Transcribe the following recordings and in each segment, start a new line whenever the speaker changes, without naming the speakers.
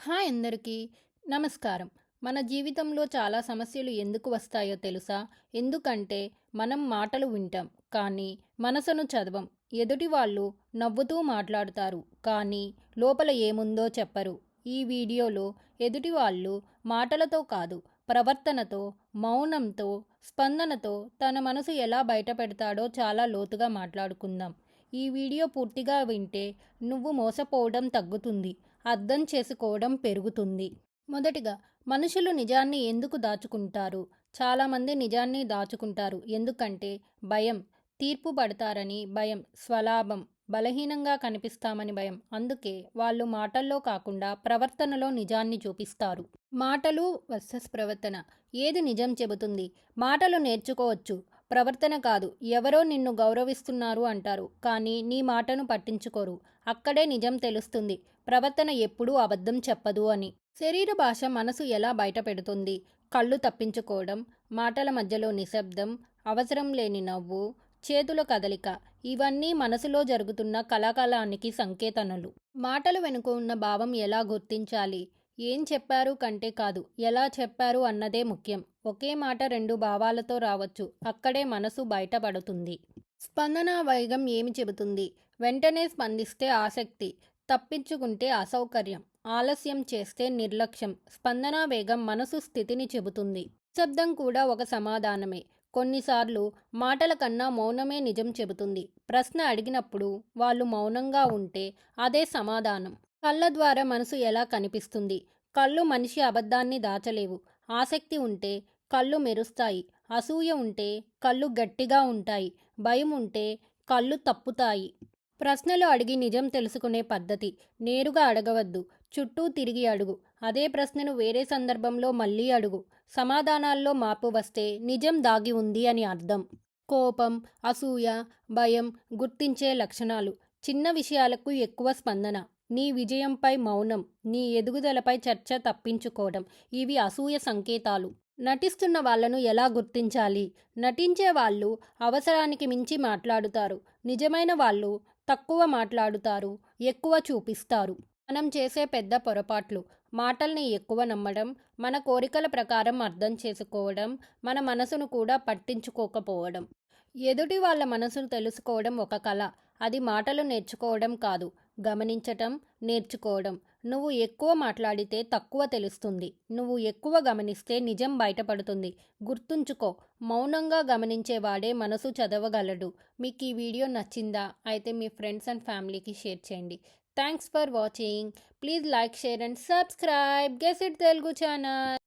Hi అందరికీ నమస్కారం. మన జీవితంలో చాలా సమస్యలు ఎందుకు వస్తాయో తెలుసా? ఎందుకంటే మనం మాటలు వింటాం, కానీ మనసును చదవం. ఎదుటి వాళ్ళు నవ్వుతూ మాట్లాడుతారు, కానీ లోపల ఏముందో చెప్పరు. ఈ వీడియోలో ఎదుటి వాళ్ళు మాటలతో కాదు, ప్రవర్తనతో, మౌనంతో, స్పందనతో తన మనసు ఎలా బయట పెడతాడో చాలా లోతుగా మాట్లాడుకుందాం. ఈ వీడియో పూర్తిగా వింటే నువ్వు మోసపోవడం తగ్గుతుంది, అర్థం చేసుకోవడం పెరుగుతుంది. మొదటిగా, మనుషులు నిజాన్ని ఎందుకు దాచుకుంటారు? చాలామంది నిజాన్ని దాచుకుంటారు ఎందుకంటే భయం, తీర్పు పడతారని భయం, స్వలాభం, బలహీనంగా కనిపిస్తామని భయం. అందుకే వాళ్ళు మాటల్లో కాకుండా ప్రవర్తనలో నిజాన్ని చూపిస్తారు. మాటలు వర్సెస్ ప్రవర్తన. ఏది నిజం చెబుతుంది? మాటలు నేర్చుకోవచ్చు, ప్రవర్తన కాదు. ఎవరో నిన్ను గౌరవిస్తున్నారు అంటారు, కానీ నీ మాటను పట్టించుకోరు. అక్కడే నిజం తెలుస్తుంది. ప్రవర్తన ఎప్పుడూ అబద్ధం చెప్పదు అని. శరీర భాష మనసు ఎలా బయట పెడుతుంది? కళ్ళు తప్పించుకోవడం, మాటల మధ్యలో నిశ్శబ్దం, అవసరం లేని నవ్వు, చేతుల కదలిక, ఇవన్నీ మనసులో జరుగుతున్న కళాకాలానికి సంకేతనలు. మాటలు వెనుక ఉన్న భావం ఎలా గుర్తించాలి? ఏం చెప్పారు కంటే కాదు, ఎలా చెప్పారు అన్నదే ముఖ్యం. ఒకే మాట రెండు భావాలతో రావచ్చు, అక్కడే మనసు బయటపడుతుంది. స్పందన వేగం ఏమి చెబుతుంది? వెంటనే స్పందిస్తే ఆసక్తి, తప్పించుకుంటే అసౌకర్యం, ఆలస్యం చేస్తే నిర్లక్ష్యం. స్పందన వేగం మనసు స్థితిని చెబుతుంది. శబ్దం కూడా ఒక సమాధానమే. కొన్నిసార్లు మాటల కన్నా మౌనమే నిజం చెబుతుంది. ప్రశ్న అడిగినప్పుడు వాళ్ళు మౌనంగా ఉంటే అదే సమాధానం. కళ్ళ ద్వారా మనసు ఎలా కనిపిస్తుంది? కళ్ళు మనిషి అబద్ధాన్ని దాచలేవు. ఆసక్తి ఉంటే కళ్ళు మెరుస్తాయి, అసూయ ఉంటే కళ్ళు గట్టిగా ఉంటాయి, భయం ఉంటే కళ్ళు తప్పుతాయి. ప్రశ్నలు అడిగి నిజం తెలుసుకునే పద్ధతి. నేరుగా అడగవద్దు, చుట్టూ తిరిగి అడుగు. అదే ప్రశ్నను వేరే సందర్భంలో మళ్ళీ అడుగు. సమాధానాల్లో మార్పు వస్తే నిజం దాగి ఉంది అని అర్థం. కోపం, అసూయ, భయం గుర్తించే లక్షణాలు. చిన్న విషయాలకు ఎక్కువ స్పందన, నీ విజయంపై మౌనం, నీ ఎదుగుదలపై చర్చ తప్పించుకోవడం, ఇవి అసూయ సంకేతాలు. నటిస్తున్న వాళ్లను ఎలా గుర్తించాలి? నటించే వాళ్ళు అవసరానికి మించి మాట్లాడుతారు. నిజమైన వాళ్ళు తక్కువ మాట్లాడుతారు, ఎక్కువ చూపిస్తారు. మనం చేసే పెద్ద పొరపాట్లు: మాటల్ని ఎక్కువ నమ్మడం, మన కోరికల ప్రకారం అర్థం చేసుకోవడం, మన మనసును కూడా పట్టించుకోకపోవడం. ఎదుటి వాళ్ళ మనసును తెలుసుకోవడం ఒక కళ. అది మాటలు నేర్చుకోవడం కాదు, గమనించటం నేర్చుకోవడం. నువ్వు ఎక్కువ మాట్లాడితే తక్కువ తెలుస్తుంది, నువ్వు ఎక్కువ గమనిస్తే నిజం బయటపడుతుంది. గుర్తుంచుకో, మౌనంగా గమనించేవాడే మనసు చదవగలడు. మీకు ఈ వీడియో నచ్చిందా? అయితే మీ ఫ్రెండ్స్ అండ్ ఫ్యామిలీకి షేర్ చేయండి. Thanks for watching. Please like, share and subscribe guess it Telugu channel.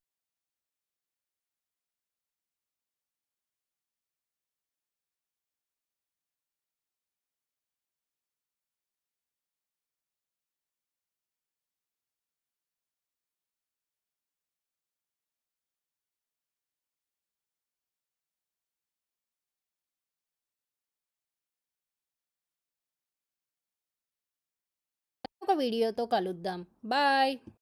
ఒక వీడియోతో కలుద్దాం. బాయ్.